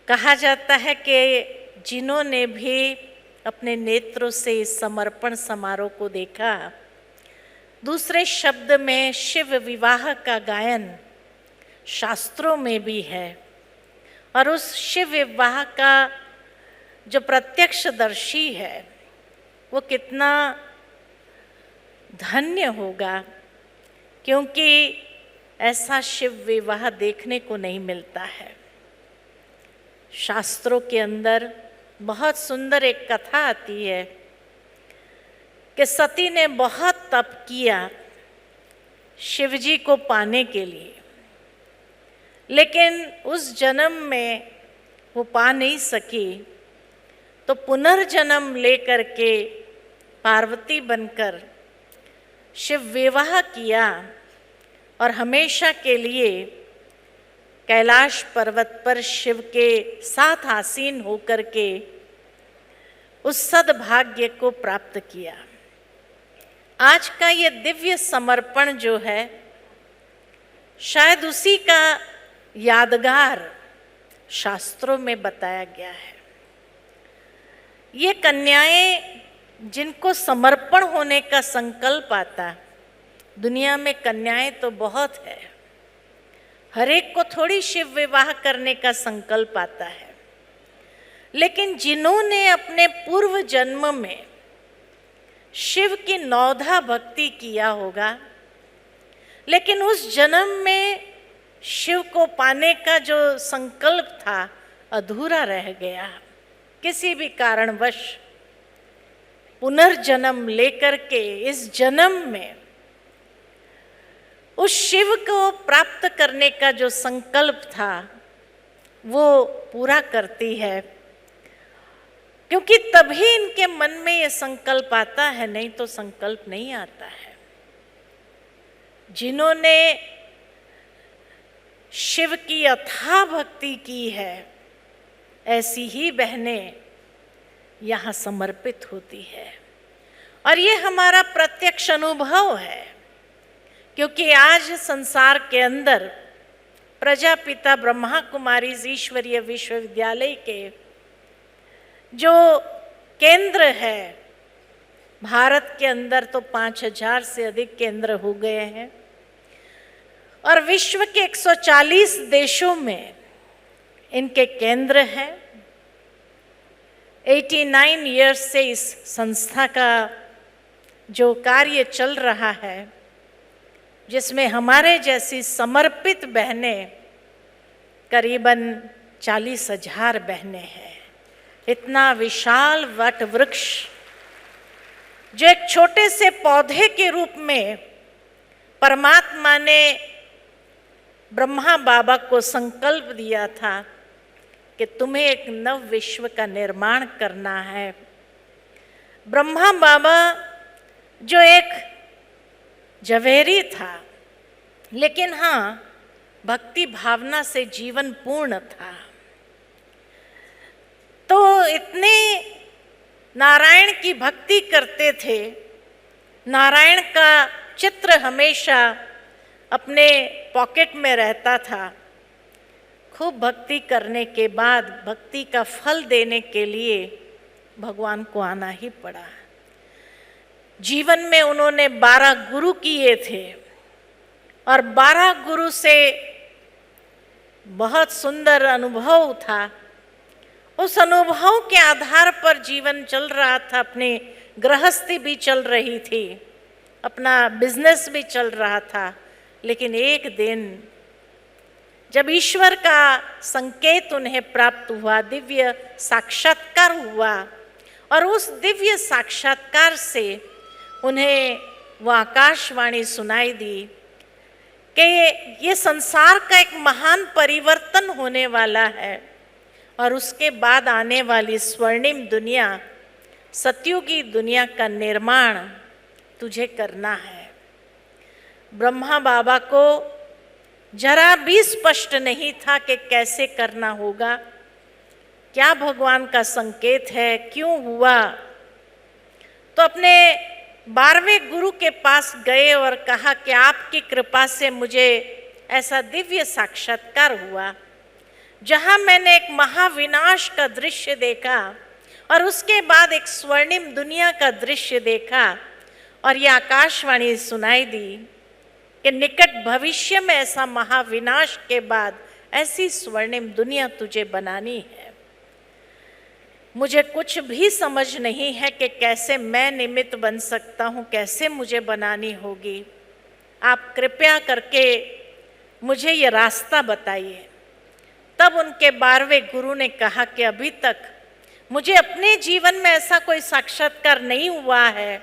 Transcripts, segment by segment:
कहा जाता है कि जिन्होंने भी अपने नेत्रों से इस समर्पण समारोह को देखा, दूसरे शब्द में शिव विवाह का गायन शास्त्रों में भी है, और उस शिव विवाह का जो प्रत्यक्षदर्शी है वो कितना धन्य होगा, क्योंकि ऐसा शिव विवाह देखने को नहीं मिलता है। शास्त्रों के अंदर बहुत सुंदर एक कथा आती है कि सती ने बहुत तप किया शिवजी को पाने के लिए, लेकिन उस जन्म में वो पा नहीं सकी, तो पुनर्जन्म लेकर के पार्वती बनकर शिव विवाह किया और हमेशा के लिए कैलाश पर्वत पर शिव के साथ आसीन होकर के उस सद्भाग्य को प्राप्त किया। आज का ये दिव्य समर्पण जो है, शायद उसी का यादगार शास्त्रों में बताया गया है। ये कन्याएं जिनको समर्पण होने का संकल्प आता, दुनिया में कन्याएं तो बहुत है, हर एक को थोड़ी शिव विवाह करने का संकल्प आता है, लेकिन जिन्होंने अपने पूर्व जन्म में शिव की नौधा भक्ति किया होगा, लेकिन उस जन्म में शिव को पाने का जो संकल्प था अधूरा रह गया, किसी भी कारणवश पुनर्जन्म लेकर के इस जन्म में उस शिव को प्राप्त करने का जो संकल्प था वो पूरा करती है, क्योंकि तभी इनके मन में ये संकल्प आता है, नहीं तो संकल्प नहीं आता है। जिन्होंने शिव की अथाह भक्ति की है, ऐसी ही बहनें यहाँ समर्पित होती है, और ये हमारा प्रत्यक्ष अनुभव है, क्योंकि आज संसार के अंदर प्रजापिता ब्रह्मा कुमारी ईश्वरीय विश्वविद्यालय के जो केंद्र है, भारत के अंदर तो 5000 से अधिक केंद्र हो गए हैं, और विश्व के 140 देशों में इनके केंद्र हैं। 89 ईयर्स से इस संस्था का जो कार्य चल रहा है, जिसमें हमारे जैसी समर्पित बहनें करीबन 40,000 बहनें हैं। इतना विशाल वट वृक्ष जो एक छोटे से पौधे के रूप में परमात्मा ने ब्रह्मा बाबा को संकल्प दिया था कि तुम्हें एक नव विश्व का निर्माण करना है। ब्रह्मा बाबा जो एक जवेरी था, लेकिन हाँ, भक्ति भावना से जीवन पूर्ण था, तो इतने नारायण की भक्ति करते थे, नारायण का चित्र हमेशा अपने पॉकेट में रहता था। खूब भक्ति करने के बाद भक्ति का फल देने के लिए भगवान को आना ही पड़ा। जीवन में उन्होंने 12 गुरु किए थे, और 12 गुरु से बहुत सुंदर अनुभव था। उस अनुभव के आधार पर जीवन चल रहा था, अपनी गृहस्थी भी चल रही थी, अपना बिजनेस भी चल रहा था। लेकिन एक दिन जब ईश्वर का संकेत उन्हें प्राप्त हुआ, दिव्य साक्षात्कार हुआ, और उस दिव्य साक्षात्कार से उन्हें वह आकाशवाणी सुनाई दी कि ये संसार का एक महान परिवर्तन होने वाला है, और उसके बाद आने वाली स्वर्णिम दुनिया, सतयुगी दुनिया का निर्माण तुझे करना है। ब्रह्मा बाबा को जरा भी स्पष्ट नहीं था कि कैसे करना होगा, क्या भगवान का संकेत है, क्यों हुआ। तो अपने 12वें गुरु के पास गए और कहा कि आपकी कृपा से मुझे ऐसा दिव्य साक्षात्कार हुआ, जहां मैंने एक महाविनाश का दृश्य देखा और उसके बाद एक स्वर्णिम दुनिया का दृश्य देखा, और यह आकाशवाणी सुनाई दी कि निकट भविष्य में ऐसा महाविनाश के बाद ऐसी स्वर्णिम दुनिया तुझे बनानी है। मुझे कुछ भी समझ नहीं है कि कैसे मैं निमित्त बन सकता हूँ, कैसे मुझे बनानी होगी। आप कृपया करके मुझे ये रास्ता बताइए। तब उनके 12वें गुरु ने कहा कि अभी तक मुझे अपने जीवन में ऐसा कोई साक्षात्कार नहीं हुआ है,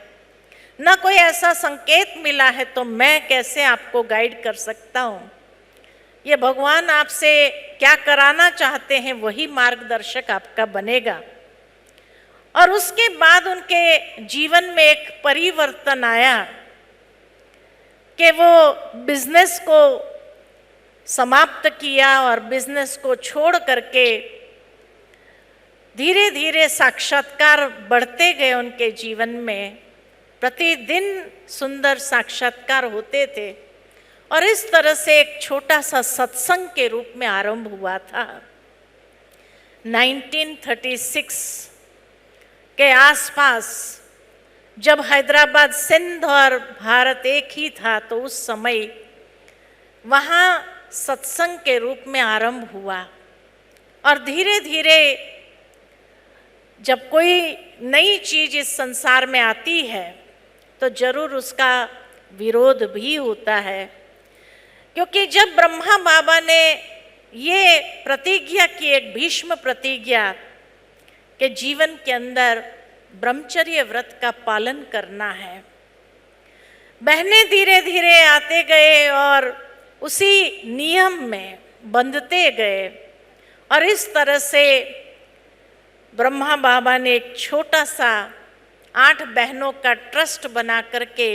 ना कोई ऐसा संकेत मिला है, तो मैं कैसे आपको गाइड कर सकता हूँ। ये भगवान आपसे क्या कराना चाहते हैं वही मार्गदर्शक आपका बनेगा। और उसके बाद उनके जीवन में एक परिवर्तन आया कि वो बिजनेस को समाप्त किया और बिजनेस को छोड़ करके धीरे धीरे साक्षात्कार बढ़ते गए उनके जीवन में। प्रतिदिन सुंदर साक्षात्कार होते थे और इस तरह से एक छोटा सा सत्संग के रूप में आरंभ हुआ था। 1936 के आसपास जब हैदराबाद, सिंध और भारत एक ही था, तो उस समय वहाँ सत्संग के रूप में आरंभ हुआ। और धीरे धीरे जब कोई नई चीज इस संसार में आती है तो जरूर उसका विरोध भी होता है, क्योंकि जब ब्रह्मा बाबा ने ये प्रतिज्ञा की, एक भीष्म प्रतिज्ञा, कि जीवन के अंदर ब्रह्मचर्य व्रत का पालन करना है, बहनें धीरे धीरे आते गए और उसी नियम में बंधते गए। और इस तरह से ब्रह्मा बाबा ने एक छोटा सा 8 बहनों का ट्रस्ट बना करके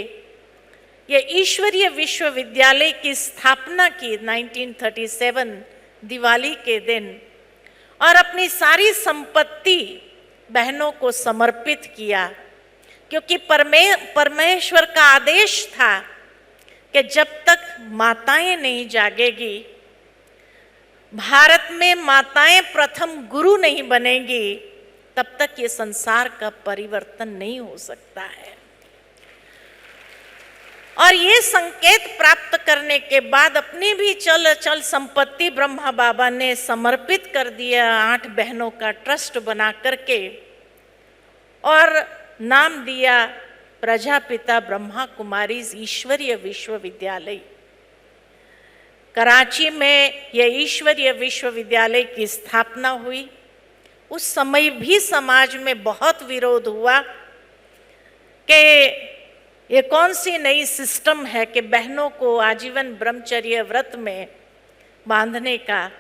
ये ईश्वरीय विश्वविद्यालय की स्थापना की 1937 दिवाली के दिन, और अपनी सारी संपत्ति बहनों को समर्पित किया, क्योंकि परमेश्वर का आदेश था कि जब तक माताएं नहीं जागेगी, भारत में माताएं प्रथम गुरु नहीं बनेंगी, तब तक ये संसार का परिवर्तन नहीं हो सकता है। और ये संकेत प्राप्त करने के बाद अपनी भी चल संपत्ति ब्रह्मा बाबा ने समर्पित कर दिया 8 बहनों का ट्रस्ट बना करके, और नाम दिया प्रजापिता ब्रह्मा कुमारी ईश्वरीय विश्वविद्यालय। कराची में यह ईश्वरीय विश्वविद्यालय की स्थापना हुई। उस समय भी समाज में बहुत विरोध हुआ कि ये कौन सी नई सिस्टम है कि बहनों को आजीवन ब्रह्मचर्य व्रत में बांधने का।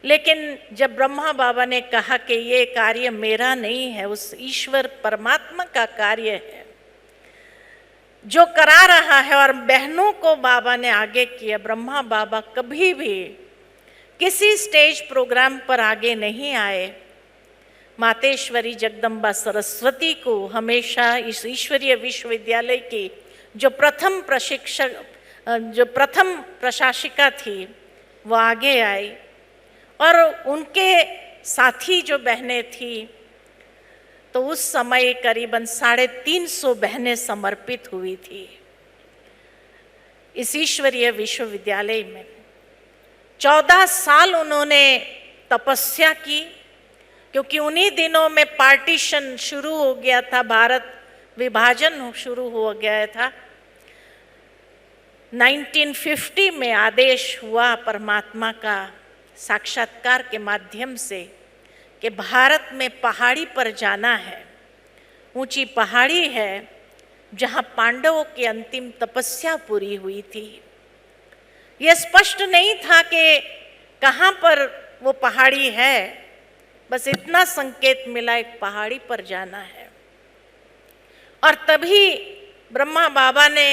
लेकिन जब ब्रह्मा बाबा ने कहा कि ये कार्य मेरा नहीं है, उस ईश्वर परमात्मा का कार्य है जो करा रहा है, और बहनों को बाबा ने आगे किया। ब्रह्मा बाबा कभी भी किसी स्टेज प्रोग्राम पर आगे नहीं आए। मातेश्वरी जगदम्बा सरस्वती को हमेशा इस ईश्वरीय विश्वविद्यालय की जो प्रथम प्रशासिका थी, वो आगे आई, और उनके साथी जो बहनें थी, तो उस समय करीबन 350 बहनें समर्पित हुई थी इस ईश्वरीय विश्वविद्यालय में। 14 साल उन्होंने तपस्या की, क्योंकि उन्हीं दिनों में पार्टीशन शुरू हो गया था, भारत विभाजन शुरू हो गया था। 1950 में आदेश हुआ परमात्मा का साक्षात्कार के माध्यम से कि भारत में पहाड़ी पर जाना है। ऊंची पहाड़ी है जहां पांडवों की अंतिम तपस्या पूरी हुई थी। यह स्पष्ट नहीं था कि कहाँ पर वो पहाड़ी है, बस इतना संकेत मिला एक पहाड़ी पर जाना है। और तभी ब्रह्मा बाबा ने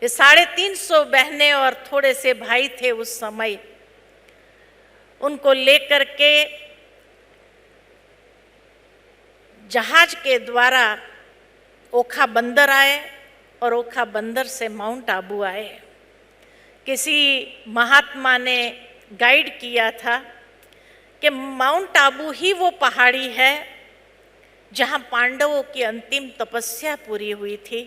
ये 350 बहनें और थोड़े से भाई थे उस समय, उनको लेकर के जहाज के द्वारा ओखा बंदर आए और ओखा बंदर से माउंट आबू आए। किसी महात्मा ने गाइड किया था कि माउंट आबू ही वो पहाड़ी है जहाँ पांडवों की अंतिम तपस्या पूरी हुई थी।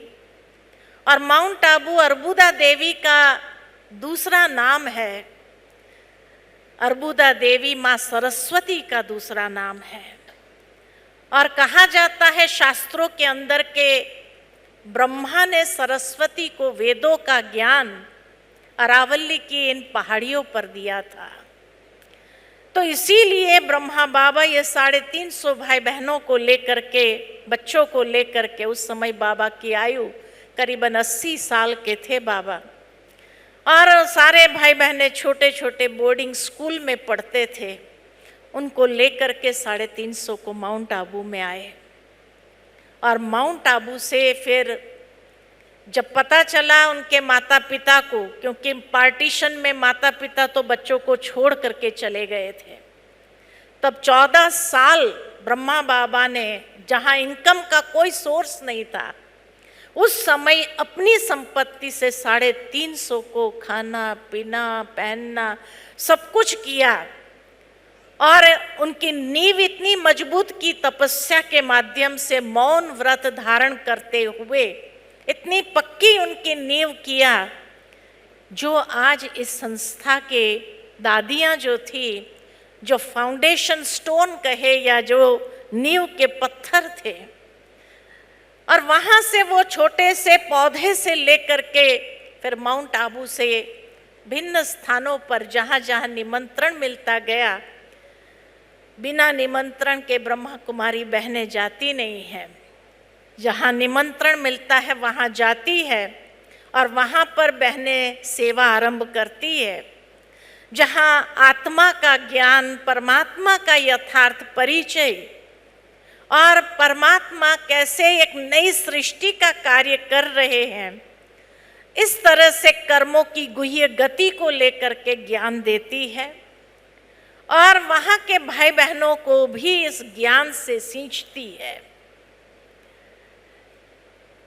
और माउंट आबू अर्बुदा देवी का दूसरा नाम है। अर्बुदा देवी माँ सरस्वती का दूसरा नाम है। और कहा जाता है शास्त्रों के अंदर के ब्रह्मा ने सरस्वती को वेदों का ज्ञान अरावली की इन पहाड़ियों पर दिया था। तो इसीलिए ब्रह्मा बाबा ये 350 भाई बहनों को लेकर के, बच्चों को लेकर के, उस समय बाबा की आयु करीबन 80 साल के थे बाबा, और सारे भाई बहनें छोटे छोटे बोर्डिंग स्कूल में पढ़ते थे, उनको लेकर के 350 को माउंट आबू में आए। और माउंट आबू से फिर जब पता चला उनके माता पिता को, क्योंकि पार्टीशन में माता पिता तो बच्चों को छोड़ करके चले गए थे, तब 14 साल ब्रह्मा बाबा ने, जहाँ इनकम का कोई सोर्स नहीं था, उस समय अपनी संपत्ति से 350 को खाना पीना पहनना सब कुछ किया। और उनकी नींव इतनी मजबूत की तपस्या के माध्यम से, मौन व्रत धारण करते हुए इतनी पक्की उनकी नींव किया, जो आज इस संस्था के दादियाँ जो थी, जो फाउंडेशन स्टोन कहे या जो नींव के पत्थर थे, और वहाँ से वो छोटे से पौधे से लेकर के फिर माउंट आबू से भिन्न स्थानों पर जहाँ जहाँ निमंत्रण मिलता गया, बिना निमंत्रण के ब्रह्मा कुमारी बहनें जाती नहीं हैं। जहाँ निमंत्रण मिलता है वहाँ जाती है और वहाँ पर बहनें सेवा आरंभ करती है। जहाँ आत्मा का ज्ञान, परमात्मा का यथार्थ परिचय और परमात्मा कैसे एक नई सृष्टि का कार्य कर रहे हैं, इस तरह से कर्मों की गुह्य गति को लेकर के ज्ञान देती है और वहाँ के भाई बहनों को भी इस ज्ञान से सींचती है।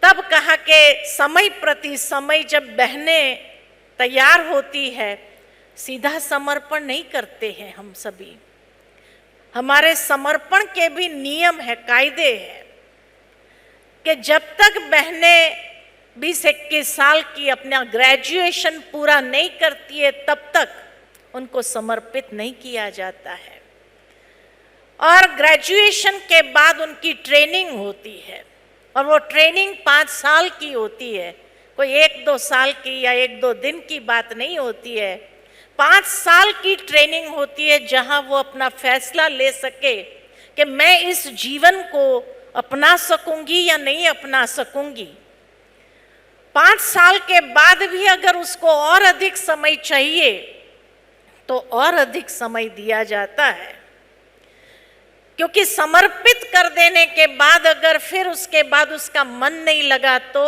तब कहा कि समय प्रति समय जब बहनें तैयार होती है, सीधा समर्पण नहीं करते हैं हम सभी। हमारे समर्पण के भी नियम है, कायदे हैं कि जब तक बहनें 20-21 साल की अपना ग्रेजुएशन पूरा नहीं करती है, तब तक उनको समर्पित नहीं किया जाता है। और ग्रेजुएशन के बाद उनकी ट्रेनिंग होती है, और वो ट्रेनिंग 5 साल की होती है, कोई 1-2 साल की या 1-2 दिन की बात नहीं होती है। 5 साल की ट्रेनिंग होती है, जहां वो अपना फैसला ले सके कि मैं इस जीवन को अपना सकूंगी या नहीं अपना सकूंगी। 5 साल के बाद भी अगर उसको और अधिक समय चाहिए तो और अधिक समय दिया जाता है, क्योंकि समर्पित कर देने के बाद अगर फिर उसके बाद उसका मन नहीं लगा तो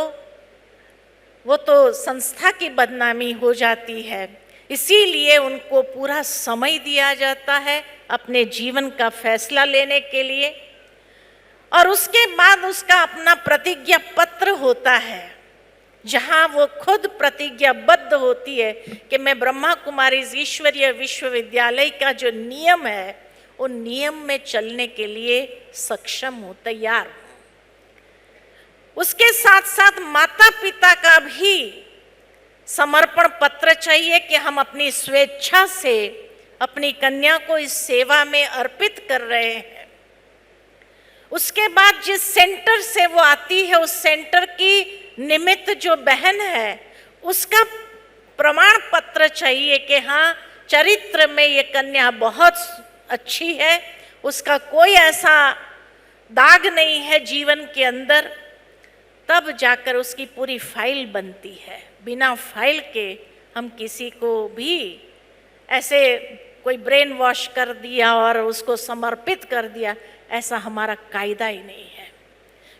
वो तो संस्था की बदनामी हो जाती है। इसीलिए उनको पूरा समय दिया जाता है अपने जीवन का फैसला लेने के लिए, और उसके बाद उसका अपना प्रतिज्ञा पत्र होता है, जहाँ वो खुद प्रतिज्ञाबद्ध होती है कि मैं ब्रह्मा कुमारी ईश्वरीय विश्वविद्यालय का जो नियम है, उन नियम में चलने के लिए सक्षम हूँ, तैयार हूँ। उसके साथ साथ माता पिता का भी समर्पण पत्र चाहिए कि हम अपनी स्वेच्छा से अपनी कन्या को इस सेवा में अर्पित कर रहे हैं। उसके बाद जिस सेंटर से वो आती है, उस सेंटर की निमित्त जो बहन है, उसका प्रमाण पत्र चाहिए कि हाँ, चरित्र में ये कन्या बहुत अच्छी है, उसका कोई ऐसा दाग नहीं है जीवन के अंदर। तब जाकर उसकी पूरी फाइल बनती है। बिना फाइल के हम किसी को भी ऐसे कोई ब्रेन वॉश कर दिया और उसको समर्पित कर दिया, ऐसा हमारा कायदा ही नहीं है।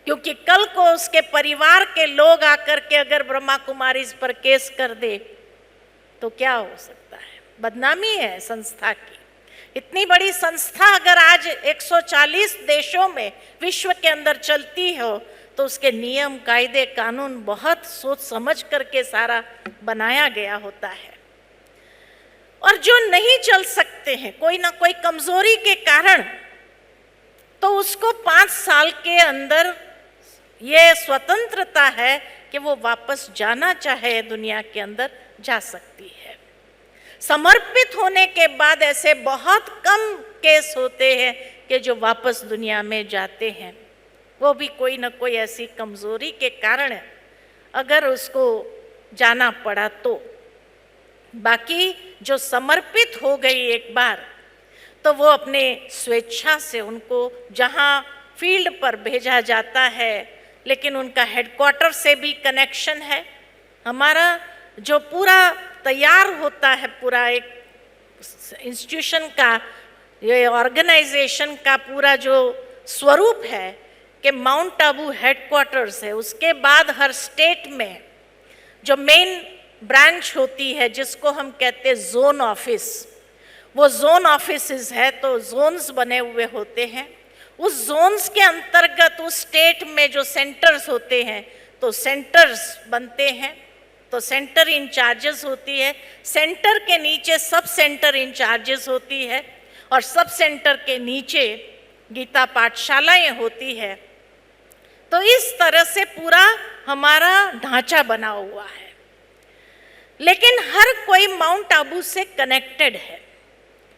क्योंकि कल को उसके परिवार के लोग आकर के अगर ब्रह्मा कुमारी इस पर केस कर दे तो क्या हो सकता है? बदनामी है संस्था की। इतनी बड़ी संस्था अगर आज 140 देशों में विश्व के अंदर चलती हो तो उसके नियम कायदे कानून बहुत सोच समझ करके सारा बनाया गया होता है। और जो नहीं चल सकते हैं कोई ना कोई कमजोरी के कारण, तो उसको 5 साल के अंदर ये स्वतंत्रता है कि वो वापस जाना चाहे दुनिया के अंदर जा सकती है। समर्पित होने के बाद ऐसे बहुत कम केस होते हैं कि जो वापस दुनिया में जाते हैं, वो भी कोई ना कोई ऐसी कमजोरी के कारण है, अगर उसको जाना पड़ा तो। बाकी जो समर्पित हो गई एक बार, तो वो अपने स्वेच्छा से उनको जहाँ फील्ड पर भेजा जाता है, लेकिन उनका हेडक्वार्टर से भी कनेक्शन है। हमारा जो पूरा तैयार होता है, पूरा एक इंस्टीट्यूशन का, ये ऑर्गेनाइजेशन का पूरा जो स्वरूप है कि माउंट आबू हेडक्वार्टर्स है, उसके बाद हर स्टेट में जो मेन ब्रांच होती है जिसको हम कहते हैं जोन ऑफिस, वो जोन ऑफिस है, तो जोन्स बने हुए होते हैं। उस जोन्स के अंतर्गत उस स्टेट में जो सेंटर्स होते हैं, तो सेंटर्स बनते हैं, तो सेंटर इंचार्जेस होती है, सेंटर के नीचे सब सेंटर इंचार्जेस होती है, और सब सेंटर के नीचे गीता पाठशालाएं होती है। तो इस तरह से पूरा हमारा ढांचा बना हुआ है। लेकिन हर कोई माउंट आबू से कनेक्टेड है।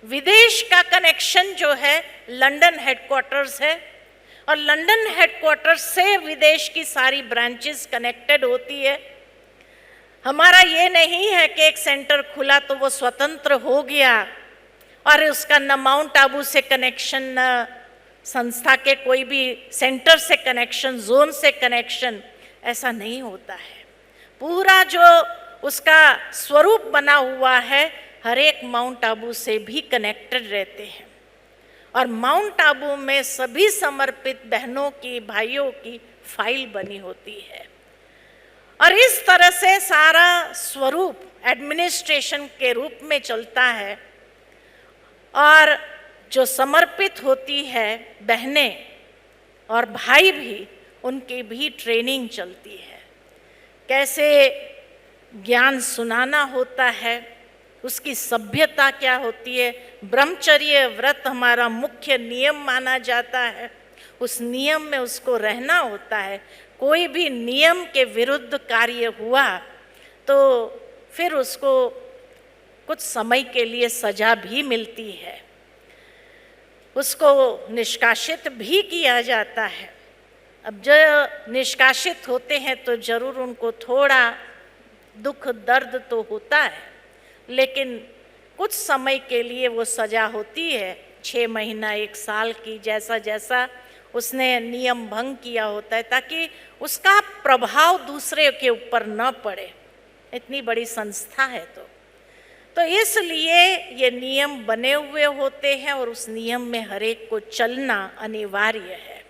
विदेश का कनेक्शन जो है लंदन हेडक्वार्टर्स है, और लंदन हेडक्वार्टर्स से विदेश की सारी ब्रांचेस कनेक्टेड होती है। हमारा ये नहीं है कि एक सेंटर खुला तो वो स्वतंत्र हो गया और उसका न माउंट आबू से कनेक्शन, न संस्था के कोई भी सेंटर से कनेक्शन, जोन से कनेक्शन, ऐसा नहीं होता है। पूरा जो उसका स्वरूप बना हुआ है, हर एक माउंट आबू से भी कनेक्टेड रहते हैं। और माउंट आबू में सभी समर्पित बहनों की, भाइयों की फाइल बनी होती है। और इस तरह से सारा स्वरूप एडमिनिस्ट्रेशन के रूप में चलता है। और जो समर्पित होती है बहनें और भाई भी, उनकी भी ट्रेनिंग चलती है, कैसे ज्ञान सुनाना होता है, उसकी सभ्यता क्या होती है। ब्रह्मचर्य व्रत हमारा मुख्य नियम माना जाता है, उस नियम में उसको रहना होता है। कोई भी नियम के विरुद्ध कार्य हुआ तो फिर उसको कुछ समय के लिए सजा भी मिलती है, उसको निष्कासित भी किया जाता है। अब जो निष्कासित होते हैं तो जरूर उनको थोड़ा दुख दर्द तो होता है, लेकिन कुछ समय के लिए वो सजा होती है, 6 महीना 1 साल की, जैसा जैसा उसने नियम भंग किया होता है, ताकि उसका प्रभाव दूसरे के ऊपर न पड़े। इतनी बड़ी संस्था है तो इसलिए ये नियम बने हुए होते हैं और उस नियम में हर एक को चलना अनिवार्य है।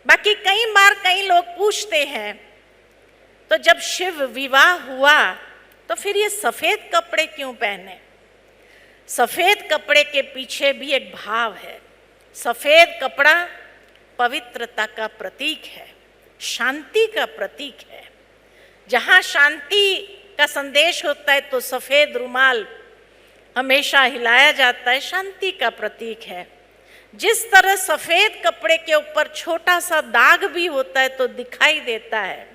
बाकी कई बार कई लोग पूछते हैं, तो जब शिव विवाह हुआ तो फिर ये सफ़ेद कपड़े क्यों पहने? सफ़ेद कपड़े के पीछे भी एक भाव है। सफ़ेद कपड़ा पवित्रता का प्रतीक है, शांति का प्रतीक है। जहाँ शांति का संदेश होता है तो सफ़ेद रुमाल हमेशा हिलाया जाता है, शांति का प्रतीक है। जिस तरह सफ़ेद कपड़े के ऊपर छोटा सा दाग भी होता है तो दिखाई देता है,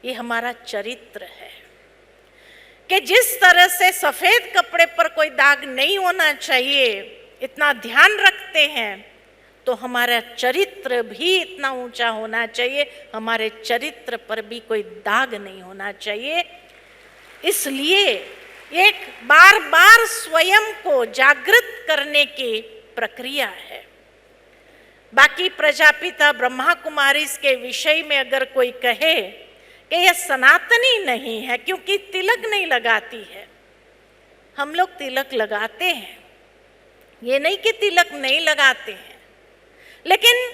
ये हमारा चरित्र है कि जिस तरह से सफ़ेद कपड़े पर कोई दाग नहीं होना चाहिए, इतना ध्यान रखते हैं, तो हमारा चरित्र भी इतना ऊंचा होना चाहिए, हमारे चरित्र पर भी कोई दाग नहीं होना चाहिए। इसलिए एक बार बार स्वयं को जागृत करने की प्रक्रिया है। बाकी प्रजापिता ब्रह्मा कुमारी के विषय में अगर कोई कहे कि यह सनातनी नहीं है क्योंकि तिलक नहीं लगाती है, हम लोग तिलक लगाते हैं, ये नहीं कि तिलक नहीं लगाते हैं, लेकिन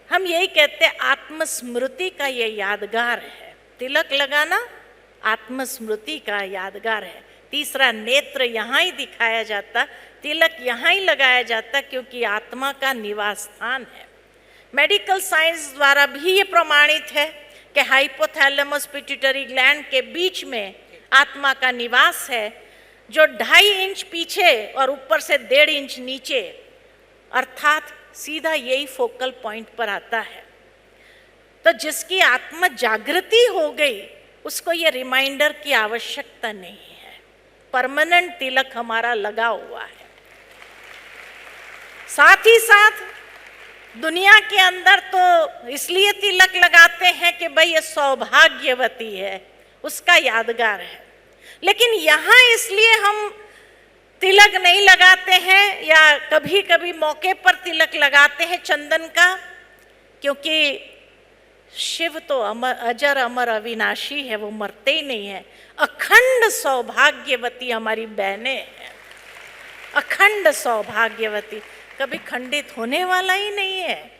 हम यही कहते हैं आत्मस्मृति का ये यादगार है। तिलक लगाना आत्मस्मृति का यादगार है। तीसरा नेत्र यहाँ ही दिखाया जाता, तिलक यहाँ ही लगाया जाता, क्योंकि आत्मा का निवास स्थान है। मेडिकल साइंस द्वारा भी ये प्रमाणित है कि हाइपोथैलेमस पिट्यूटरी ग्लैंड के बीच में आत्मा का निवास है। जो 2.5 इंच पीछे और ऊपर से 1.5 इंच नीचे, अर्थात सीधा यही फोकल पॉइंट पर आता है। तो जिसकी आत्म जागृति हो गई उसको ये रिमाइंडर की आवश्यकता नहीं है, परमानेंट तिलक हमारा लगा हुआ है। साथ ही साथ दुनिया के अंदर तो इसलिए तिलक लगाते हैं कि भाई ये सौभाग्यवती है, उसका यादगार है, लेकिन यहाँ इसलिए हम तिलक नहीं लगाते हैं या कभी कभी मौके पर तिलक लगाते हैं चंदन का, क्योंकि शिव तो अमर, अजर अमर अविनाशी है, वो मरते ही नहीं है। अखंड सौभाग्यवती हमारी बहनें हैं, अखंड सौभाग्यवती, कभी खंडित होने वाला ही नहीं है।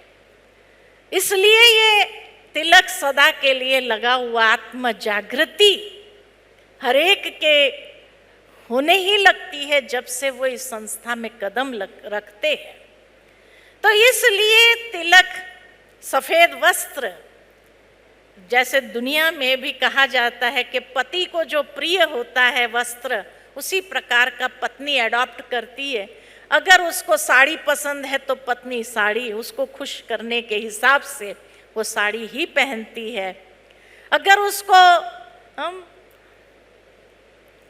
इसलिए ये तिलक सदा के लिए लगा हुआ आत्म जागृति हर एक के होने ही लगती है जब से वो इस संस्था में कदम रखते हैं। तो इसलिए तिलक, सफेद वस्त्र, जैसे दुनिया में भी कहा जाता है कि पति को जो प्रिय होता है वस्त्र, उसी प्रकार का पत्नी अडॉप्ट करती है। अगर उसको साड़ी पसंद है तो पत्नी साड़ी, उसको खुश करने के हिसाब से वो साड़ी ही पहनती है। अगर उसको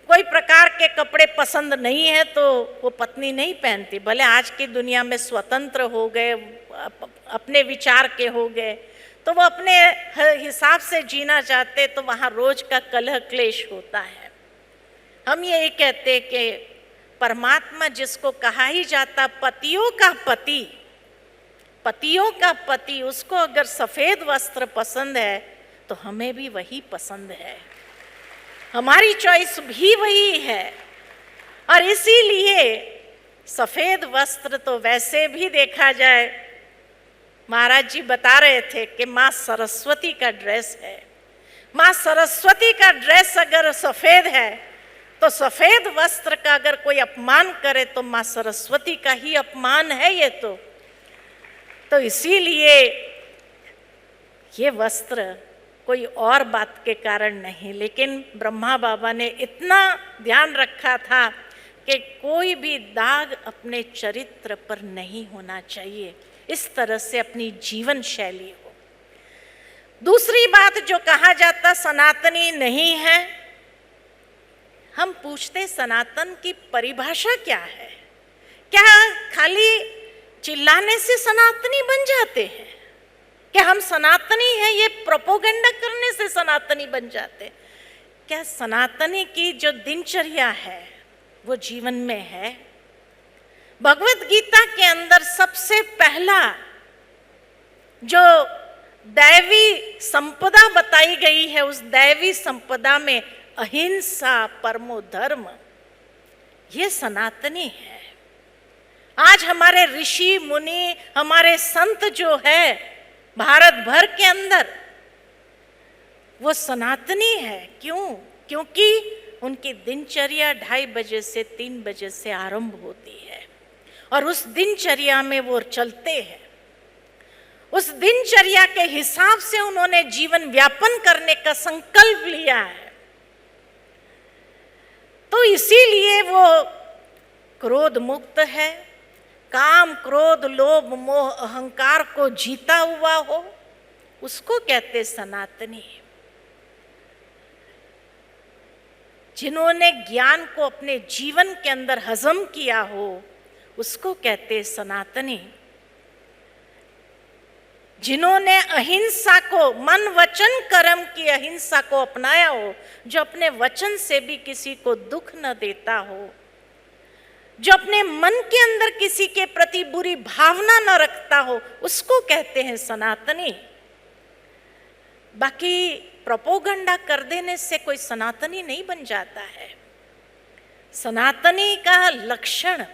कोई प्रकार के कपड़े पसंद नहीं है तो वो पत्नी नहीं पहनती। भले आज की दुनिया में स्वतंत्र हो गए, अपने विचार के हो गए, तो वो अपने हिसाब से जीना चाहते, तो वहाँ रोज का कलह क्लेश होता है। हम यही कहते कि परमात्मा जिसको कहा ही जाता पतियों का पति, पतियों का पति, उसको अगर सफेद वस्त्र पसंद है तो हमें भी वही पसंद है, हमारी चॉइस भी वही है। और इसीलिए सफेद वस्त्र तो वैसे भी देखा जाए, महाराज जी बता रहे थे कि माँ सरस्वती का ड्रेस है। माँ सरस्वती का ड्रेस अगर सफेद है तो सफेद वस्त्र का अगर कोई अपमान करे तो माँ सरस्वती का ही अपमान है ये तो इसीलिए ये वस्त्र कोई और बात के कारण नहीं, लेकिन ब्रह्मा बाबा ने इतना ध्यान रखा था कि कोई भी दाग अपने चरित्र पर नहीं होना चाहिए, इस तरह से अपनी जीवन शैली हो। दूसरी बात जो कहा जाता सनातनी नहीं है, हम पूछते सनातन की परिभाषा क्या है? क्या खाली चिल्लाने से सनातनी बन जाते हैं? क्या हम सनातनी हैं ये प्रोपोगंडा करने से सनातनी बन जाते? क्या सनातनी की जो दिनचर्या है वो जीवन में है? भगवत गीता के अंदर सबसे पहला जो दैवी संपदा बताई गई है, उस दैवी संपदा में अहिंसा परमो धर्म, ये सनातनी है। आज हमारे ऋषि मुनि, हमारे संत जो है भारत भर के अंदर, वो सनातनी है। क्यों? क्योंकि उनकी दिनचर्या 2:30 बजे से 3 बजे से आरंभ होती है और उस दिनचर्या में वो चलते हैं। उस दिनचर्या के हिसाब से उन्होंने जीवन व्यापन करने का संकल्प लिया है। तो इसीलिए वो क्रोध मुक्त है, काम क्रोध लोभ मोह अहंकार को जीता हुआ हो, उसको कहते सनातनी। जिन्होंने ज्ञान को अपने जीवन के अंदर हजम किया हो, उसको कहते सनातनी। जिन्होंने अहिंसा को, मन वचन कर्म की अहिंसा को अपनाया हो, जो अपने वचन से भी किसी को दुख न देता हो, जो अपने मन के अंदर किसी के प्रति बुरी भावना न रखता हो, उसको कहते हैं सनातनी। बाकी प्रोपोगंडा कर देने से कोई सनातनी नहीं बन जाता है। सनातनी का लक्षण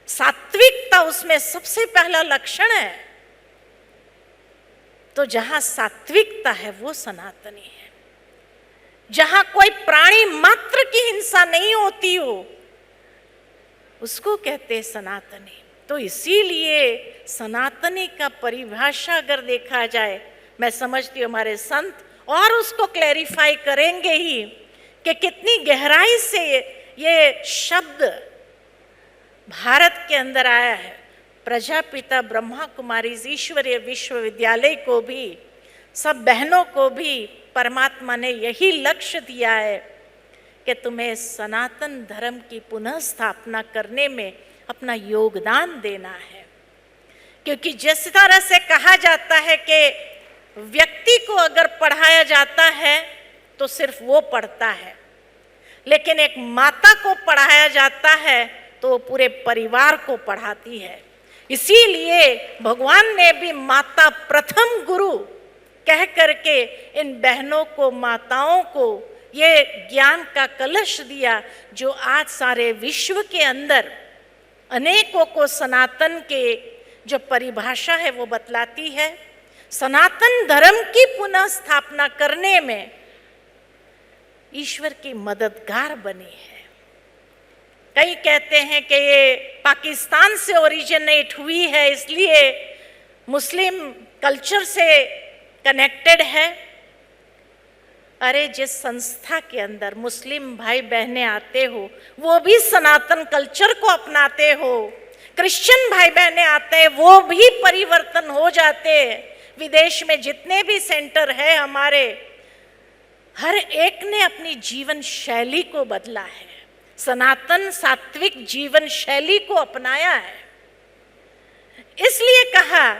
सात्विकता, उसमें सबसे पहला लक्षण है। तो जहां सात्विकता है वो सनातनी है। जहां कोई प्राणी मात्र की हिंसा नहीं होती हो, उसको कहते हैं सनातनी। तो इसीलिए सनातनी का परिभाषा अगर देखा जाए, मैं समझती हूँ हमारे संत और उसको क्लैरिफाई करेंगे ही कि कितनी गहराई से ये शब्द भारत के अंदर आया है। प्रजापिता ब्रह्मा कुमारी ईश्वरीय विश्वविद्यालय को भी, सब बहनों को भी परमात्मा ने यही लक्ष्य दिया है कि तुम्हें सनातन धर्म की पुनः स्थापना करने में अपना योगदान देना है। क्योंकि जिस तरह से कहा जाता है कि व्यक्ति को अगर पढ़ाया जाता है तो सिर्फ वो पढ़ता है, लेकिन एक माता को पढ़ाया जाता है तो वो पूरे परिवार को पढ़ाती है। इसीलिए भगवान ने भी माता प्रथम गुरु कह करके इन बहनों को, माताओं को ये ज्ञान का कलश दिया, जो आज सारे विश्व के अंदर अनेकों को सनातन के जो परिभाषा है वो बतलाती है। सनातन धर्म की पुनः स्थापना करने में ईश्वर की मददगार बनी है। कई कहते हैं कि ये पाकिस्तान से ओरिजिनेट हुई है, इसलिए मुस्लिम कल्चर से कनेक्टेड है। अरे जिस संस्था के अंदर मुस्लिम भाई बहनें आते हो वो भी सनातन कल्चर को अपनाते हो, क्रिश्चियन भाई बहनें आते हैं वो भी परिवर्तन हो जाते हैं। विदेश में जितने भी सेंटर है हमारे, हर एक ने अपनी जीवन शैली को बदला है, सनातन सात्विक जीवन शैली को अपनाया है। इसलिए कहा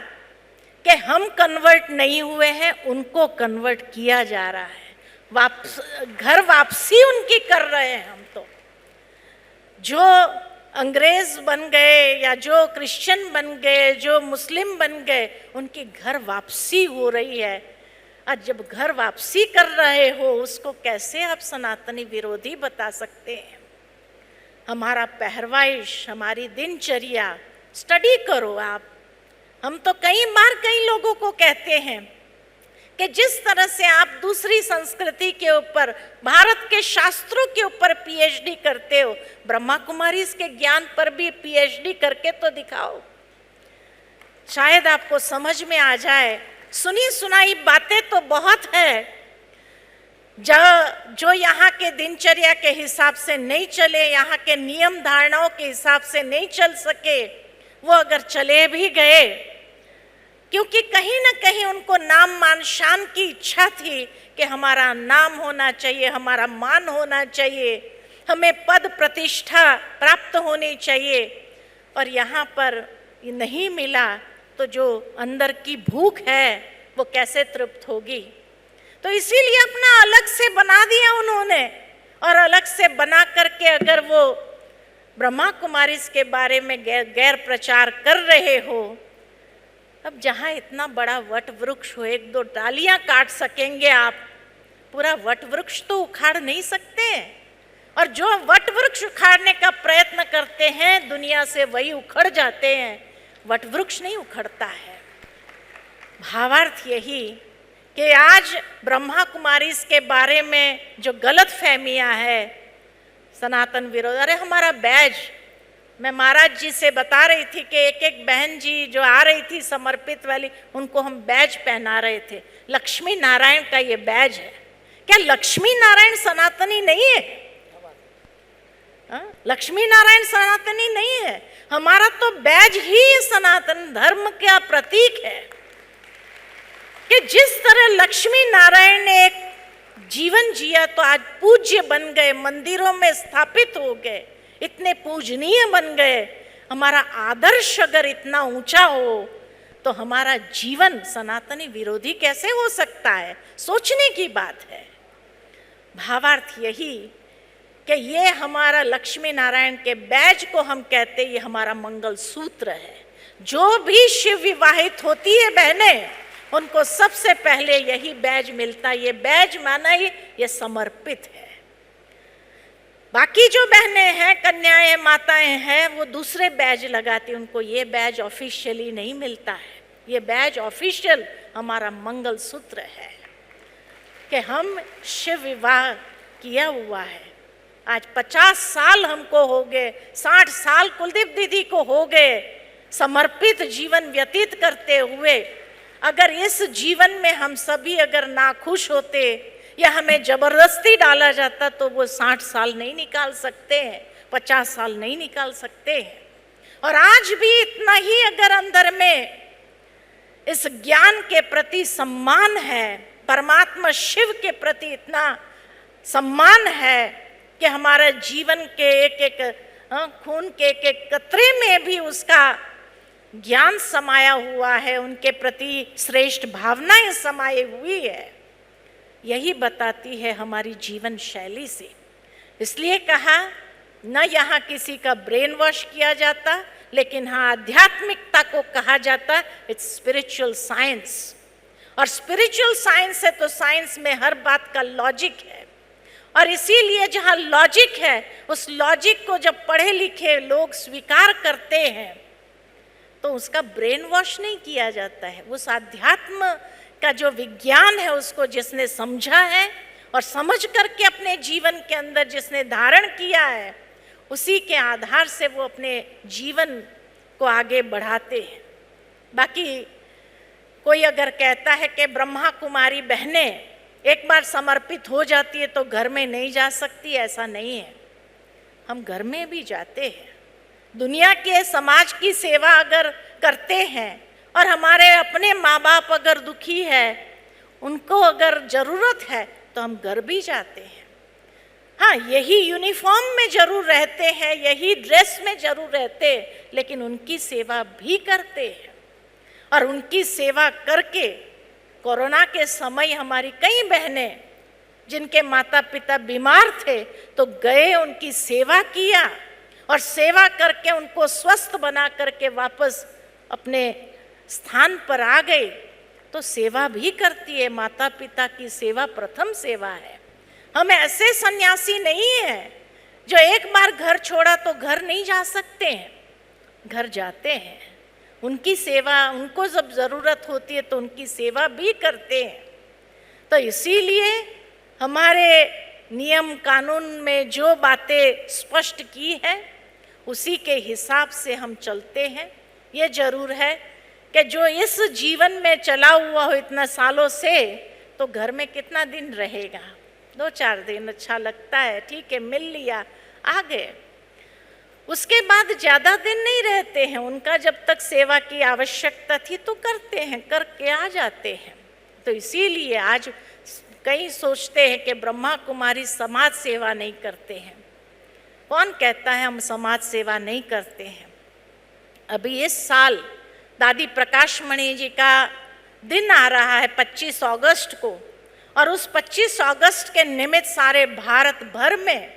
कि हम कन्वर्ट नहीं हुए हैं, उनको कन्वर्ट किया जा रहा है, घर वापसी उनकी कर रहे हैं हम। तो जो अंग्रेज बन गए या जो क्रिश्चियन बन गए, जो मुस्लिम बन गए, उनकी घर वापसी हो रही है। और जब घर वापसी कर रहे हो उसको कैसे आप सनातनी विरोधी बता सकते हैं? हमारा पहरवाइश, हमारी दिनचर्या स्टडी करो आप। हम तो कई बार कई लोगों को कहते हैं कि जिस तरह से आप दूसरी संस्कृति के ऊपर, भारत के शास्त्रों के ऊपर पीएचडी करते हो, ब्रह्मा कुमारी के ज्ञान पर भी पीएचडी करके तो दिखाओ, शायद आपको समझ में आ जाए। सुनी सुनाई बातें तो बहुत है, जो यहाँ के दिनचर्या के हिसाब से नहीं चले, यहाँ के नियम धारणाओं के हिसाब से नहीं चल सके, वो अगर चले भी गए, क्योंकि कहीं ना कहीं उनको नाम मान शान की इच्छा थी कि हमारा नाम होना चाहिए, हमारा मान होना चाहिए, हमें पद प्रतिष्ठा प्राप्त होनी चाहिए, और यहाँ पर ये नहीं मिला तो जो अंदर की भूख है वो कैसे तृप्त होगी? तो इसीलिए अपना अलग से बना दिया उन्होंने, और अलग से बना करके अगर वो ब्रह्मा कुमारी के बारे में गैर प्रचार कर रहे हो, अब जहाँ इतना बड़ा वट वृक्ष हो, एक दो डालियाँ काट सकेंगे आप, पूरा वट वृक्ष तो उखाड़ नहीं सकते। और जो वट वृक्ष उखाड़ने का प्रयत्न करते हैं दुनिया से, वही उखड़ जाते हैं, वट वृक्ष नहीं उखड़ता है। भावार्थ यही कि आज ब्रह्मा कुमारी के बारे में जो गलत फहमियाँ है सनातन विरोध, अरे हमारा बैज, मैं महाराज जी से बता रही थी कि एक एक बहन जी जो आ रही थी समर्पित वाली, उनको हम बैज पहना रहे थे। लक्ष्मी नारायण का ये बैज है। क्या लक्ष्मी नारायण सनातनी नहीं है? लक्ष्मी नारायण सनातनी नहीं है, हमारा तो बैज ही सनातन धर्म का प्रतीक है। कि जिस तरह लक्ष्मी नारायण ने एक जीवन जिया तो आज पूज्य बन गए, मंदिरों में स्थापित हो गए, इतने पूजनीय बन गए। हमारा आदर्श अगर इतना ऊंचा हो तो हमारा जीवन सनातनी विरोधी कैसे हो सकता है? सोचने की बात है। भावार्थ यही कि ये हमारा लक्ष्मी नारायण के बैज को हम कहते, ये हमारा मंगल सूत्र है। जो भी शिव विवाहित होती है बहनें, उनको सबसे पहले यही बैज मिलता है। ये बैज माना ही ये समर्पित है। बाकी जो बहनें हैं, कन्याएं, माताएं हैं, वो दूसरे बैज लगाती, उनको ये बैज ऑफिशियली नहीं मिलता है। ये बैज ऑफिशियल हमारा मंगल सूत्र है कि हम शिव विवाह किया हुआ है। आज 50 साल हमको हो गए, 60 साल कुलदीप दीदी को हो गए समर्पित जीवन व्यतीत करते हुए। अगर इस जीवन में हम सभी अगर नाखुश होते या हमें जबरदस्ती डाला जाता तो वो 60 साल नहीं निकाल सकते हैं, 50 साल नहीं निकाल सकते हैं। और आज भी इतना ही अगर अंदर में इस ज्ञान के प्रति सम्मान है, परमात्मा शिव के प्रति इतना सम्मान है कि हमारे जीवन के एक एक खून के एक एक कतरे में भी उसका ज्ञान समाया हुआ है, उनके प्रति श्रेष्ठ भावनाएं समाई हुई है, यही बताती है हमारी जीवन शैली से। इसलिए कहा न यहाँ किसी का ब्रेन वॉश किया जाता, लेकिन हाँ आध्यात्मिकता को कहा जाता इट्स स्पिरिचुअल साइंस। और स्पिरिचुअल साइंस है तो साइंस में हर बात का लॉजिक है, और इसीलिए जहाँ लॉजिक है उस लॉजिक को जब पढ़े लिखे लोग स्वीकार करते हैं तो उसका ब्रेन वॉश नहीं किया जाता है। उस आध्यात्म का जो विज्ञान है उसको जिसने समझा है और समझ करके अपने जीवन के अंदर जिसने धारण किया है, उसी के आधार से वो अपने जीवन को आगे बढ़ाते हैं। बाकी कोई अगर कहता है कि ब्रह्मा कुमारी बहनें एक बार समर्पित हो जाती है तो घर में नहीं जा सकती, ऐसा नहीं है। हम घर में भी जाते हैं, दुनिया के समाज की सेवा अगर करते हैं, और हमारे अपने माँ बाप अगर दुखी है, उनको अगर ज़रूरत है तो हम घर भी जाते हैं। हाँ, यही यूनिफॉर्म में जरूर रहते हैं, यही ड्रेस में जरूर रहते हैं, लेकिन उनकी सेवा भी करते हैं। और उनकी सेवा करके कोरोना के समय हमारी कई बहनें जिनके माता पिता बीमार थे तो गए, उनकी सेवा किया और सेवा करके उनको स्वस्थ बना करके वापस अपने स्थान पर आ गए। तो सेवा भी करती है, माता पिता की सेवा प्रथम सेवा है। हम ऐसे सन्यासी नहीं हैं जो एक बार घर छोड़ा तो घर नहीं जा सकते हैं, घर जाते हैं, उनकी सेवा, उनको जब ज़रूरत होती है तो उनकी सेवा भी करते हैं। तो इसीलिए हमारे नियम कानून में जो बातें स्पष्ट की है उसी के हिसाब से हम चलते हैं। ये जरूर है कि जो इस जीवन में चला हुआ हो इतना सालों से, तो घर में कितना दिन रहेगा, 2-4 दिन अच्छा लगता है, ठीक है, मिल लिया, आ गए। उसके बाद ज़्यादा दिन नहीं रहते हैं। उनका जब तक सेवा की आवश्यकता थी तो करते हैं, करके आ जाते हैं। तो इसीलिए आज कई सोचते हैं कि ब्रह्मा कुमारी समाज सेवा नहीं करते हैं। कौन कहता है हम समाज सेवा नहीं करते हैं? अभी इस साल दादी प्रकाश मणि जी का दिन आ रहा है 25 अगस्त को, और उस 25 अगस्त के निमित्त सारे भारत भर में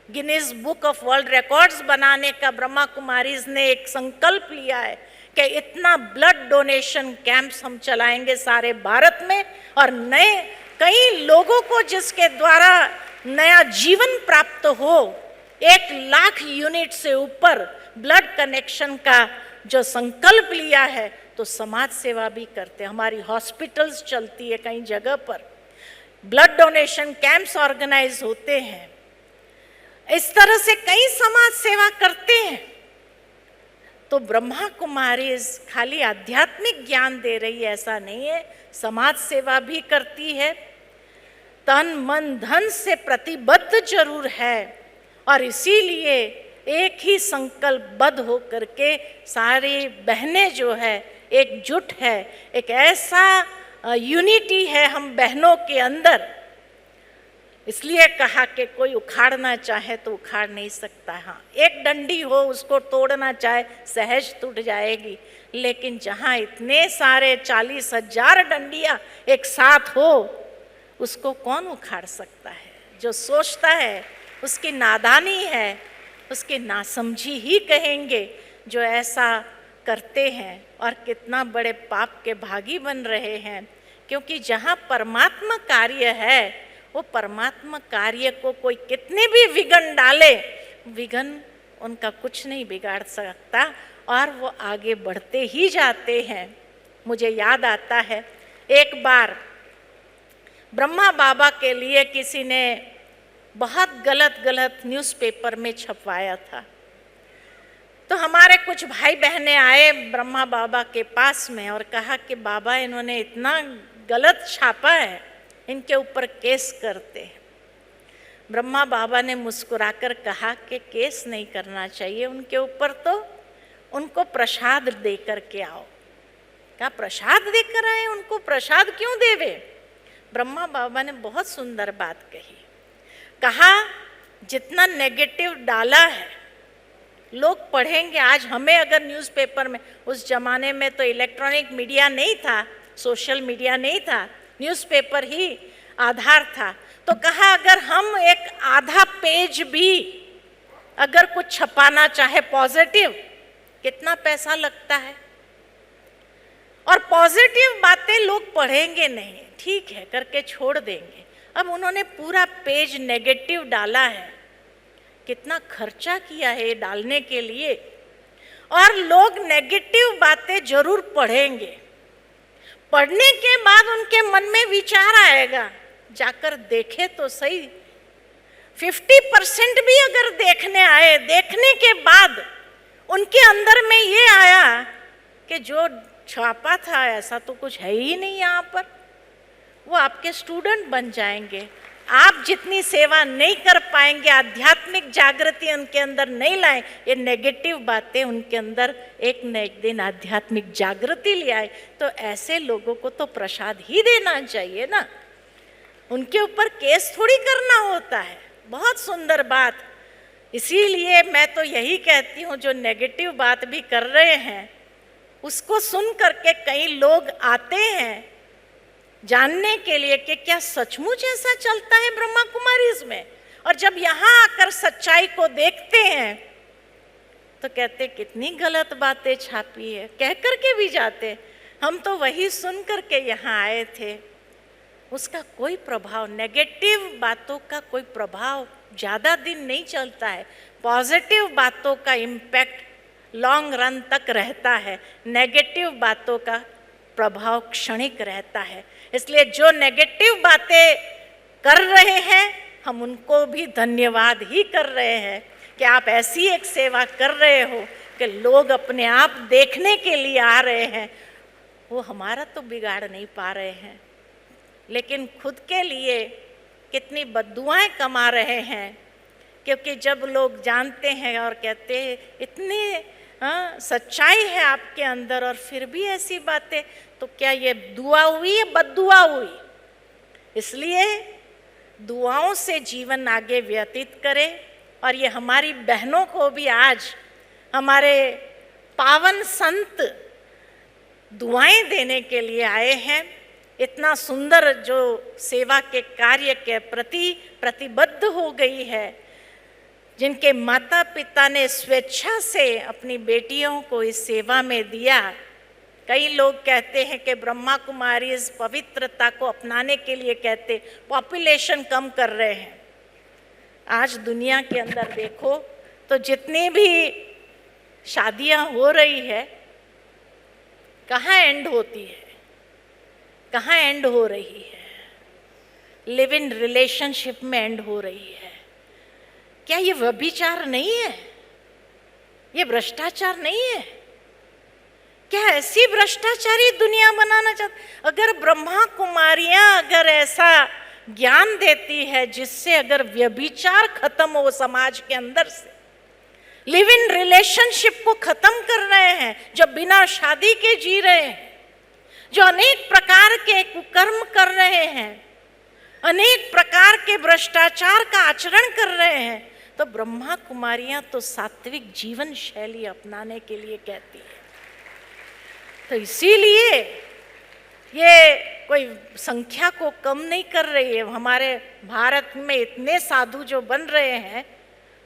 Guinness book of world records बनाने का ब्रह्मा कुमारीज ने एक संकल्प लिया है कि इतना ब्लड डोनेशन कैंप्स हम चलाएंगे सारे भारत में, और नए कई लोगों को जिसके द्वारा नया जीवन प्राप्त हो। 1 लाख यूनिट से ऊपर ब्लड कनेक्शन का जो संकल्प लिया है, तो समाज सेवा भी करते हैं। हमारी हॉस्पिटल्स चलती है, कई जगह पर ब्लड डोनेशन कैंप्स ऑर्गेनाइज होते हैं। इस तरह से कई समाज सेवा करते हैं। तो ब्रह्मा कुमारी खाली आध्यात्मिक ज्ञान दे रही है ऐसा नहीं है, समाज सेवा भी करती है, तन मन धन से प्रतिबद्ध जरूर है। और इसीलिए एक ही संकल्पबद्ध होकर के सारी बहनें जो है एकजुट है, एक ऐसा यूनिटी है हम बहनों के अंदर। इसलिए कहा कि कोई उखाड़ना चाहे तो उखाड़ नहीं सकता। हाँ, एक डंडी हो उसको तोड़ना चाहे सहज टूट जाएगी, लेकिन जहाँ इतने सारे 40,000 डंडियाँ एक साथ हो उसको कौन उखाड़ सकता है? जो सोचता है उसकी नादानी है, उसकी नासमझी ही कहेंगे जो ऐसा करते हैं, और कितना बड़े पाप के भागी बन रहे हैं। क्योंकि जहाँ परमात्मा कार्य है, वो परमात्मा कार्य को कोई कितने भी विघ्न डाले, विघ्न उनका कुछ नहीं बिगाड़ सकता, और वो आगे बढ़ते ही जाते हैं। मुझे याद आता है एक बार ब्रह्मा बाबा के लिए किसी ने बहुत गलत न्यूज़पेपर में छपवाया था। तो हमारे कुछ भाई बहनें आए ब्रह्मा बाबा के पास में और कहा कि बाबा इन्होंने इतना गलत छापा है, इनके ऊपर केस करते हैं। ब्रह्मा बाबा ने मुस्कुराकर कहा कि केस नहीं करना चाहिए उनके ऊपर, तो उनको प्रसाद दे कर के आओ। कहा प्रसाद देकर आए, उनको प्रसाद क्यों देवे? ब्रह्मा बाबा ने बहुत सुंदर बात कही। कहा जितना नेगेटिव डाला है लोग पढ़ेंगे। आज हमें अगर न्यूज़पेपर में, उस जमाने में तो इलेक्ट्रॉनिक मीडिया नहीं था, सोशल मीडिया नहीं था, न्यूज़पेपर ही आधार था, तो कहा अगर हम एक आधा पेज भी अगर कुछ छपाना चाहे पॉजिटिव, कितना पैसा लगता है, और पॉजिटिव बातें लोग पढ़ेंगे नहीं, ठीक है करके छोड़ देंगे। अब उन्होंने पूरा पेज नेगेटिव डाला है, कितना खर्चा किया है ये डालने के लिए, और लोग नेगेटिव बातें जरूर पढ़ेंगे। पढ़ने के बाद उनके मन में विचार आएगा, जाकर देखे तो सही। 50% भी अगर देखने आए, देखने के बाद उनके अंदर में ये आया कि जो छापा था ऐसा तो कुछ है ही नहीं यहाँ पर, वो आपके स्टूडेंट बन जाएंगे। आप जितनी सेवा नहीं कर पाएंगे, आध्यात्मिक जागृति उनके अंदर नहीं लाए, ये नेगेटिव बातें उनके अंदर एक न एक दिन आध्यात्मिक जागृति ले आए, तो ऐसे लोगों को तो प्रसाद ही देना चाहिए ना, उनके ऊपर केस थोड़ी करना होता है। बहुत सुंदर बात। इसीलिए मैं तो यही कहती हूँ, जो नेगेटिव बात भी कर रहे हैं उसको सुन करके कई लोग आते हैं जानने के लिए कि क्या सचमुच ऐसा चलता है ब्रह्मा कुमारीज में, और जब यहाँ आकर सच्चाई को देखते हैं तो कहते कितनी गलत बातें छापी है, कह करके भी जाते। हम तो वही सुन करके यहाँ आए थे। उसका कोई प्रभाव, नेगेटिव बातों का कोई प्रभाव ज़्यादा दिन नहीं चलता है, पॉजिटिव बातों का इम्पैक्ट लॉन्ग रन तक रहता है, नेगेटिव बातों का प्रभाव क्षणिक रहता है। इसलिए जो नेगेटिव बातें कर रहे हैं हम उनको भी धन्यवाद ही कर रहे हैं कि आप ऐसी एक सेवा कर रहे हो कि लोग अपने आप देखने के लिए आ रहे हैं। वो हमारा तो बिगाड़ नहीं पा रहे हैं, लेकिन खुद के लिए कितनी बद्दुआएं कमा रहे हैं, क्योंकि जब लोग जानते हैं और कहते हैं इतनी सच्चाई है आपके अंदर और फिर भी ऐसी बातें, तो क्या ये दुआ हुई या बद्दुआ हुई? इसलिए दुआओं से जीवन आगे व्यतीत करें। और ये हमारी बहनों को भी आज हमारे पावन संत दुआएं देने के लिए आए हैं। इतना सुंदर जो सेवा के कार्य के प्रति प्रतिबद्ध हो गई है, जिनके माता पिता ने स्वेच्छा से अपनी बेटियों को इस सेवा में दिया। कई लोग कहते हैं कि ब्रह्मा कुमारी इस पवित्रता को अपनाने के लिए कहते पॉपुलेशन कम कर रहे हैं। आज दुनिया के अंदर देखो तो जितनी भी शादियां हो रही है, कहाँ एंड होती है, कहाँ एंड हो रही है? लिव इन रिलेशनशिप में एंड हो रही है। क्या ये व्यभिचार नहीं है? ये भ्रष्टाचार नहीं है? क्या ऐसी भ्रष्टाचारी दुनिया बनाना चाहते? अगर ब्रह्मा कुमारियां अगर ऐसा ज्ञान देती है जिससे अगर व्यभिचार खत्म हो समाज के अंदर से, लिव इन रिलेशनशिप को खत्म कर रहे हैं, जो बिना शादी के जी रहे हैं, जो अनेक प्रकार के कुकर्म कर रहे हैं, अनेक प्रकार के भ्रष्टाचार का आचरण कर रहे हैं, तो ब्रह्मा कुमारियां तो सात्विक जीवन शैली अपनाने के लिए कहती है। तो इसीलिए ये कोई संख्या को कम नहीं कर रही है। हमारे भारत में इतने साधु जो बन रहे हैं,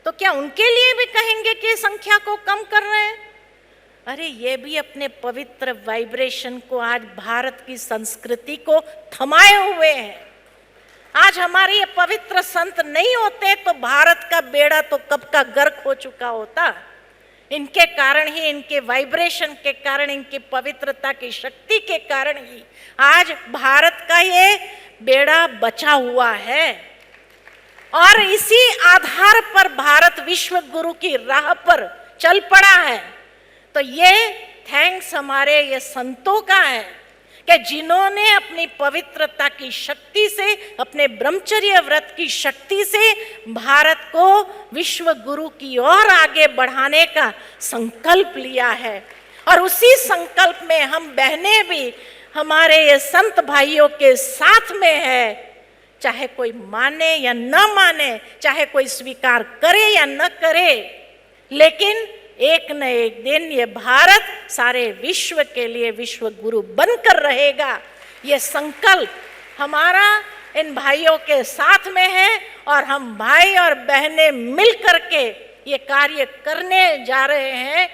तो क्या उनके लिए भी कहेंगे कि संख्या को कम कर रहे हैं? अरे ये भी अपने पवित्र वाइब्रेशन को आज भारत की संस्कृति को थमाए हुए हैं। आज हमारे ये पवित्र संत नहीं होते तो भारत का बेड़ा तो कब का गर्क हो चुका होता। इनके कारण ही, इनके वाइब्रेशन के कारण, इनकी पवित्रता की शक्ति के कारण ही आज भारत का ये बेड़ा बचा हुआ है। और इसी आधार पर भारत विश्व गुरु की राह पर चल पड़ा है। तो ये थैंक्स हमारे ये संतों का है कि जिन्होंने अपनी पवित्रता की शक्ति से, अपने ब्रह्मचर्य व्रत की शक्ति से भारत को विश्व गुरु की ओर आगे बढ़ाने का संकल्प लिया है। और उसी संकल्प में हम बहनें भी हमारे ये संत भाइयों के साथ में है, चाहे कोई माने या न माने, चाहे कोई स्वीकार करे या न करे, लेकिन एक न एक दिन ये भारत सारे विश्व के लिए विश्व गुरु बनकर रहेगा। ये संकल्प हमारा इन भाइयों के साथ में है और हम भाई और बहनें मिल करके ये कार्य करने जा रहे हैं।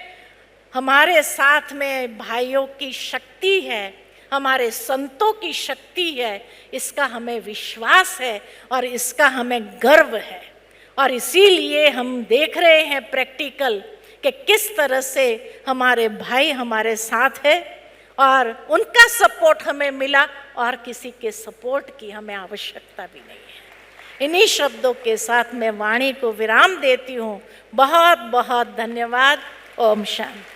हमारे साथ में भाइयों की शक्ति है, हमारे संतों की शक्ति है, इसका हमें विश्वास है और इसका हमें गर्व है। और इसीलिए हम देख रहे हैं प्रैक्टिकल कि किस तरह से हमारे भाई हमारे साथ है और उनका सपोर्ट हमें मिला और किसी के सपोर्ट की हमें आवश्यकता भी नहीं है। इन्हीं शब्दों के साथ मैं वाणी को विराम देती हूँ। बहुत बहुत धन्यवाद। ओम शांति।